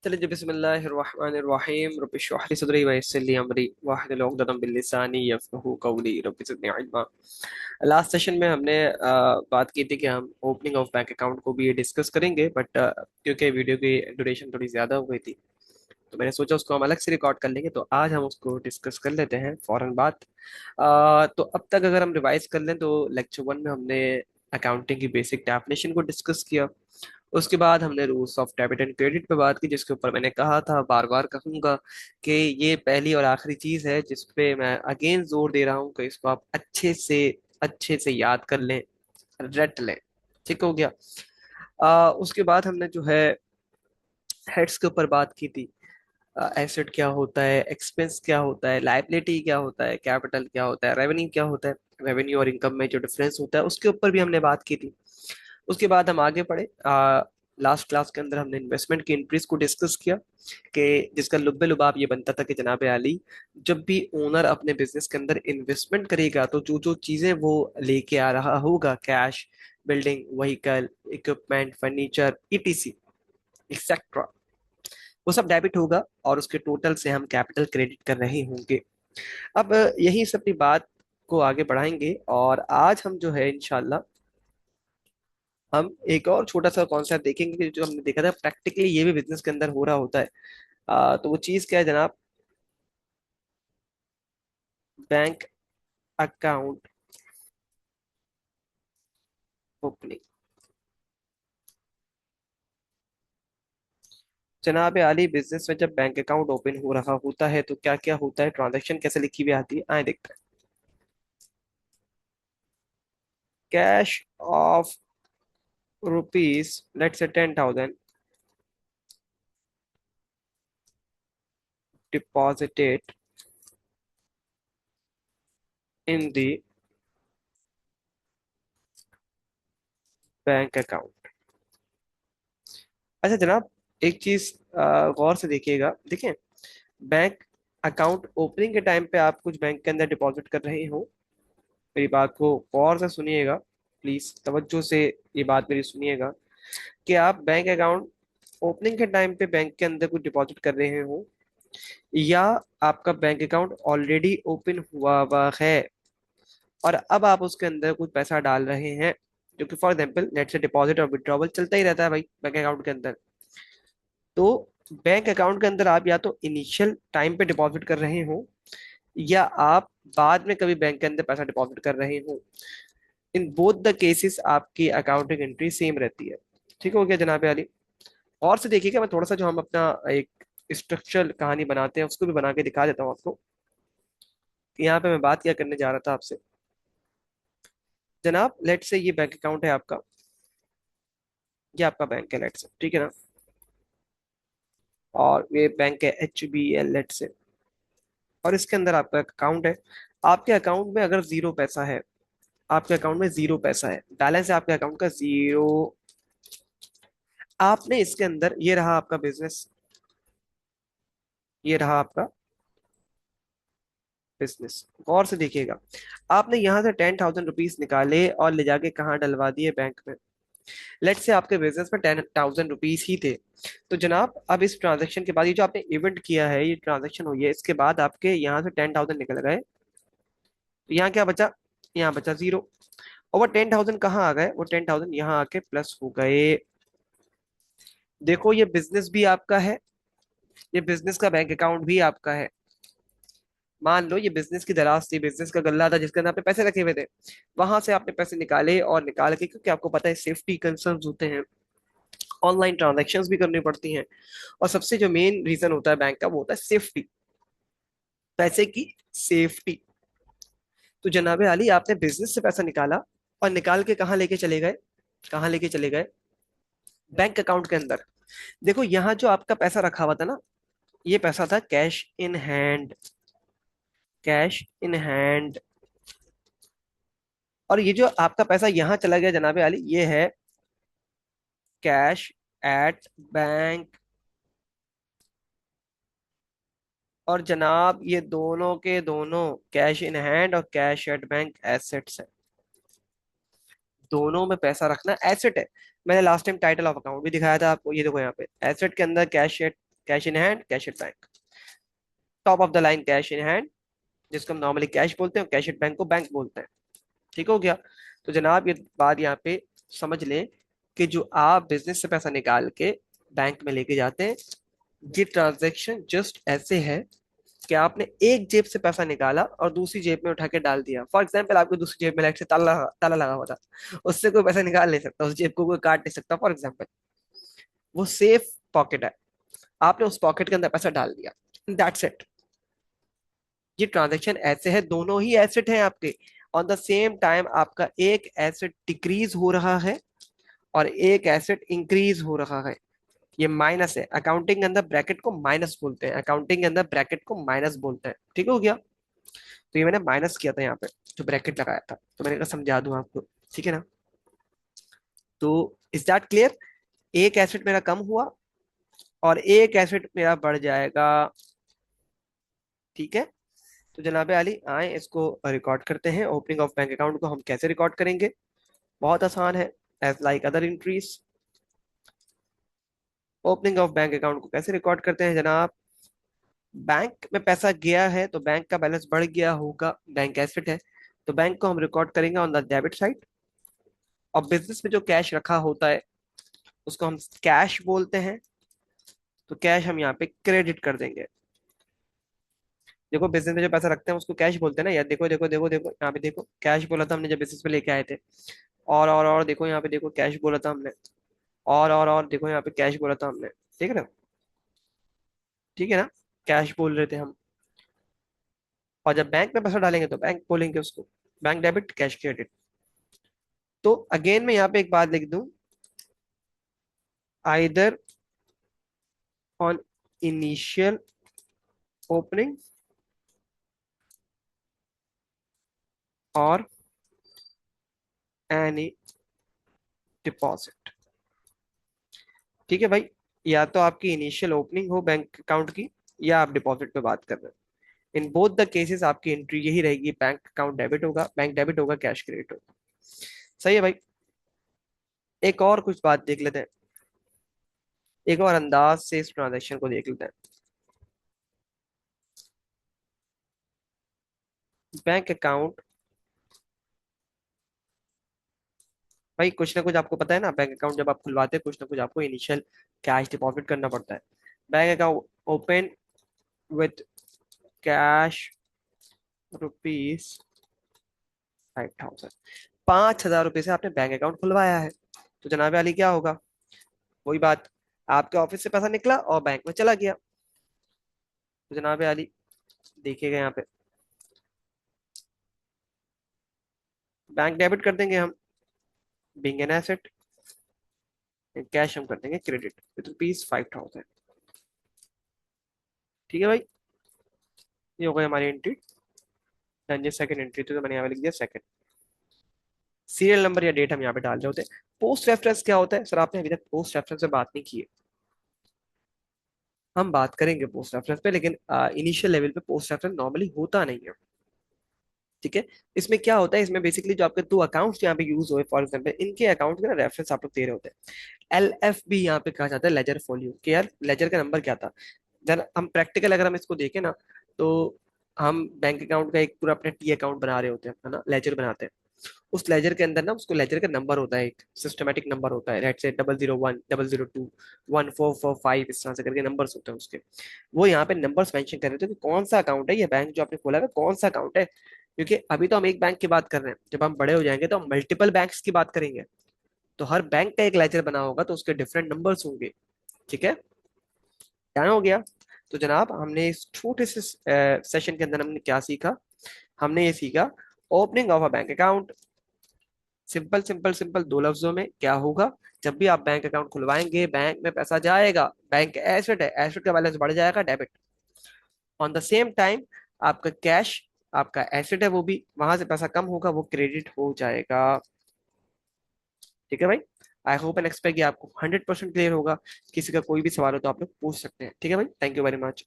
चलिए जी, बिस्मिल्लाहिर्रहमानिर्रहीम। रब्बि इश्रह ली सदरी व यस्सिर ली अमरी वाहलुल उक़दतम मिन लिसानी यफ़क़हू क़ौली। रब्बि ज़िदनी इल्मा। लास्ट सेशन में हमने बात की थी कि हम ओपनिंग ऑफ बैंक अकाउंट को भी डिस्कस करेंगे, बट क्योंकि वीडियो की ड्यूरेशन थोड़ी ज़्यादा हो गई थी तो मैंने सोचा उसको हम अलग से रिकॉर्ड कर लेंगे। तो आज हम उसको डिस्कस कर लेते हैं फौरन बात। तो अब तक अगर हम रिवाइज कर लें तो लेक्चर वन में हमने अकाउंटिंग की बेसिक डेफिनेशन को डिस्कस किया। उसके बाद हमने rules of debit and credit पे बात की, जिसके ऊपर मैंने कहा था, बार बार कहूंगा कि ये पहली और आखिरी चीज है जिस पे मैं अगेन जोर दे रहा हूँ कि इसको आप अच्छे से याद कर लें, रट लें। ठीक हो गया। उसके बाद हमने जो है हेड्स के ऊपर बात की थी। एसेट क्या होता है, एक्सपेंस क्या होता है, लायबिलिटी क्या होता है, कैपिटल क्या होता है, रेवेन्यू क्या होता है। रेवेन्यू और इनकम में जो डिफरेंस होता है उसके ऊपर भी हमने बात की थी। उसके बाद हम आगे बढ़े। लास्ट क्लास के अंदर हमने इन्वेस्टमेंट की इंक्रीज को डिस्कस किया कि जिसका लुब्बे लुबाब ये बनता था कि जनाब आली, जब भी ओनर अपने बिजनेस के अंदर इन्वेस्टमेंट करेगा तो जो जो चीजें वो लेके आ रहा होगा, cash, building, vehicle, equipment, furniture, etc etcetera, वो सब डेबिट होगा और उसके टोटल से हम कैपिटल क्रेडिट कर रहे होंगे। अब यही सब अपनी बात को आगे बढ़ाएंगे और आज हम जो है इंशाल्लाह हम एक और छोटा सा कॉन्सेप्ट देखेंगे कि जो हमने देखा था प्रैक्टिकली ये भी बिजनेस के अंदर हो रहा होता है। तो वो चीज क्या है जनाब? Bank account opening. जनाब आली, बिजनेस में जब बैंक अकाउंट ओपन हो रहा होता है तो क्या क्या होता है, ट्रांजैक्शन कैसे लिखी हुई आती है, आए देखते हैं। Cash of rupees let's say 10,000 deposited in the bank account. अच्छा जनाब, एक चीज गौर से देखिएगा। देखें, बैंक अकाउंट ओपनिंग के टाइम पे आप कुछ बैंक के अंदर डिपॉजिट कर रहे हो। मेरी बात को गौर से सुनिएगा, प्लीज तवज्जो से ये बात मेरी सुनिएगा कि आप बैंक अकाउंट ओपनिंग के टाइम पे बैंक के अंदर कुछ डिपॉजिट कर रहे हो, या आपका बैंक अकाउंट ऑलरेडी ओपन हुआ हुआ है और अब आप उसके अंदर कुछ पैसा डाल रहे हैं, जो कि फॉर एग्जाम्पल नेट से डिपॉजिट और विड्रॉवल चलता ही रहता है भाई बैंक अकाउंट के अंदर। तो बैंक अकाउंट के अंदर आप या तो इनिशियल टाइम पे डिपॉजिट कर रहे हो, या आप बाद में कभी बैंक के अंदर पैसा डिपॉजिट कर रहे हो। इन बोथ द केसेस आपकी अकाउंटिंग एंट्री सेम रहती है। ठीक हो गया जनाब अली? और से देखिएगा, मैं थोड़ा सा जो हम अपना एक स्ट्रक्चरल कहानी बनाते हैं उसको भी बना के दिखा देता हूँ आपको। यहाँ पे मैं बात क्या करने जा रहा था आपसे। जनाब लेट से ये बैंक अकाउंट है आपका, ये आपका बैंक है लेट से, ठीक है ना? और ये बैंक है HBL लेट से, और इसके अंदर आपका अकाउंट है। आपके अकाउंट में अगर जीरो पैसा है, आपके अकाउंट में जीरो पैसा है, बैलेंस है आपके अकाउंट का जीरो। आपने इसके अंदर, ये रहा आपका बिजनेस, ये रहा आपका बिजनेस, गौर से देखिएगा। आपने यहां से 10,000 रुपीज निकाले और ले जाके कहाँ डलवा दिए? बैंक में। लेट से आपके बिजनेस में 10,000 रुपीज ही थे। तो जनाब अब इस ट्रांजेक्शन के बाद, ये जो आपने इवेंट किया है, ये ट्रांजेक्शन हुई है, इसके बाद आपके यहाँ से 10,000 निकल गए। तो यहाँ क्या बचा? यहाँ बचा जीरो। और वो 10,000 कहाँ आ गए? वो 10,000 यहाँ आके प्लस हो गए। देखो ये बिजनेस भी आपका है, ये बिजनेस का बैंक अकाउंट भी आपका है। मान लो ये बिजनेस की दराज थी, बिजनेस का गल्ला था जिसके अंदर आपने पैसे रखे हुए थे, वहां से आपने पैसे निकाले और निकाल के, क्योंकि आपको पता है सेफ्टी कंसर्न्स होते हैं, ऑनलाइन ट्रांजैक्शंस भी करनी पड़ती हैं, और सबसे जो मेन रीजन होता है बैंक का वो होता है सेफ्टी, पैसे की सेफ्टी। तो जनाबे आली, आपने बिजनेस से पैसा निकाला और निकाल के कहाँ लेके चले गए? कहाँ लेके चले गए? बैंक अकाउंट के अंदर। देखो यहाँ जो आपका पैसा रखा हुआ था ना, ये पैसा था cash in hand, cash in hand. और ये जो आपका पैसा यहाँ चला गया जनाबे आली, ये है कैश एट बैंक। और जनाब ये दोनों के दोनों, कैश इन हैंड और कैश एट बैंक, एसेट्स है। दोनों में पैसा रखना एसेट है। मैंने last time title of account भी दिखाया था आपको, ये देखो यहाँ पे एसेट के अंदर cash at cash in hand, cash at bank. Top of the line cash in hand, जिसको हम नॉर्मली कैश बोलते हैं, कैश एट बैंक को बैंक बोलते हैं। ठीक हो गया। तो जनाब ये बात यहाँ पे समझ लें कि जो आप बिजनेस से पैसा निकाल के बैंक में लेके जाते हैं, ये ट्रांजैक्शन जस्ट ऐसे है कि आपने एक जेब से पैसा निकाला और दूसरी जेब में उठा के डाल दिया। फॉर एग्जाम्पल आपको दूसरी जेब में लाइट से ताला लगा हुआ था, उससे कोई पैसा निकाल नहीं सकता, उस जेब को कोई काट नहीं सकता फॉर एग्जाम्पल। वो सेफ पॉकेट है, आपने उस पॉकेट के अंदर पैसा डाल दिया, दैट्स इट। ये ट्रांजैक्शन ऐसे है, दोनों ही एसेट हैं आपके। ऑन द सेम टाइम आपका एक एसेट डिक्रीज हो रहा है और एक एसेट इंक्रीज हो रहा है। ये माइनस है, अकाउंटिंग के अंदर ब्रैकेट को माइनस बोलते हैं, अकाउंटिंग के अंदर ब्रैकेट को माइनस बोलते हैं। ठीक हो गया। तो ये मैंने माइनस किया था यहाँ पे, जो ब्रैकेट लगाया था, तो मैंने कहा समझा दूं आपको। ठीक है ना। तो इज दैट क्लियर। एक एसेट मेरा कम हुआ और एक एसेट मेरा बढ़ जाएगा। ठीक है। तो जनाबे आली आए इसको रिकॉर्ड करते हैं। ओपनिंग ऑफ बैंक अकाउंट को हम कैसे रिकॉर्ड करेंगे, बहुत आसान है। As like other entries. Opening of bank account को कैसे रिकॉर्ड करते हैं जनाब। बैंक में पैसा गया है तो बैंक का बैलेंस बढ़ गया होगा, बैंक एसेट है, तो बैंक को हम रिकॉर्ड करेंगे ऑन द डेबिट साइड। और बिजनेस में जो कैश रखा होता है उसको हम कैश बोलते हैं, तो कैश हम यहाँ पे क्रेडिट कर देंगे। देखो बिजनेस में जो पैसा रखते हैं उसको कैश बोलते हैं ना यार। देखो देखो देखो देखो यहाँ पे देखो, कैश बोला था हमने जब बिजनेस में लेके आए थे। और देखो यहाँ पे देखो, कैश बोला था हमने। और देखो यहाँ पे कैश बोला था हमने। ठीक है ना। ठीक है ना। कैश बोल रहे थे हम। और जब बैंक में पैसा डालेंगे तो बैंक बोलेंगे उसको, बैंक डेबिट कैश क्रेडिट। तो अगेन मैं यहाँ पे एक बात लिख दूं, आइदर ऑन इनिशियल ओपनिंग और एनी डिपॉजिट। ठीक है भाई। या तो आपकी इनिशियल ओपनिंग हो बैंक अकाउंट की, या आप डिपॉजिट पे बात कर रहे हैं, इन बोथ द केसेस आपकी एंट्री यही रहेगी, बैंक अकाउंट डेबिट होगा, बैंक डेबिट होगा, कैश क्रेडिट होगा। सही है भाई। एक और कुछ बात देख लेते हैं, एक और अंदाज से इस ट्रांजेक्शन को देख लेते हैं। बैंक अकाउंट, भाई कुछ ना कुछ आपको पता है ना, बैंक अकाउंट जब आप खुलवाते हैं कुछ ना कुछ आपको इनिशियल कैश डिपॉजिट करना पड़ता है। Bank account open with cash ₹5,000। 5,000 रुपये से आपने बैंक अकाउंट खुलवाया है, तो जनाब अली क्या होगा, वही बात, आपके ऑफिस से पैसा निकला और बैंक में चला गया। तो जनाब अली देखिएगा यहाँ पे, बैंक डेबिट कर देंगे हम, बीइंग एन एसेट, कैश हम कर देंगे क्रेडिट विथ ₹5,000। ठीक है भाई। ये हो गई हमारी एंट्री। डन। ये सेकंड एंट्री थी तो मैंने यहाँ पे लिख दिया सेकंड। सीरियल नंबर या डेट हम यहाँ पे डाल रहे होते हैं। पोस्ट रेफरेंस क्या होता है सर, आपने अभी तक पोस्ट रेफरेंस पे बात नहीं की है। हम बात करेंगे पोस्ट रेफरेंस पे, लेकिन इनिशियल लेवल पे पोस्ट रेफरेंस नॉर्मली होता नहीं है। ठीक है। इसमें क्या होता है, इसमें बेसिकली जो आपके दो अकाउंट्स यहाँ पे यूज हुए फॉर एग्जांपल, इनके अकाउंट के ना रेफरेंस आप लोग दे रहे होते हैं। एल एफ बी यहाँ पे कहा जाता है, लेजर फोलियो, कि यार लेजर का नंबर क्या था। जब हम प्रैक्टिकल अगर हम इसको देखें ना, तो हम बैंक अकाउंट का एक पूरा अपने टी अकाउंट बना रहे होते हैं, है ना, लेजर बनाते हैं। उस लेजर के अंदर ना उसको लेजर का नंबर होता है, एक सिस्टमेटिक नंबर होता है, लेट्स से 001, 002, 1445, इस तरह से करके नंबर्स होते हैं उसके। वो यहाँ पे नंबर्स मेंशन कर रहे थे कि कौन सा अकाउंट है ये, बैंक जो आपने खोला है कौन सा अकाउंट है। क्योंकि अभी तो हम एक बैंक की बात कर रहे हैं, जब हम बड़े हो जाएंगे तो हम मल्टीपल बैंक्स की बात करेंगे, तो हर बैंक का एक लेजर बना होगा तो उसके डिफरेंट नंबर्स होंगे। ठीक है। ध्यान हो गया। तो जनाब हमने इस छोटे से सेशन के अंदर हमने क्या सीखा, हमने ये सीखा opening of a bank account. Simple simple simple दो लफ्जों में क्या होगा, जब भी आप बैंक अकाउंट खुलवाएंगे बैंक में पैसा जाएगा, बैंक एसेट है, एसेट का बैलेंस बढ़ जाएगा, debit. On the same time आपका कैश, आपका एसेट है, वो भी वहां से पैसा कम होगा, वो क्रेडिट हो जाएगा। ठीक है भाई। आई होप एंड एक्सपेक्ट ये आपको 100% क्लियर होगा। किसी का कोई भी सवाल हो तो आप लोग पूछ सकते हैं। ठीक है भाई, थैंक यू वेरी मच।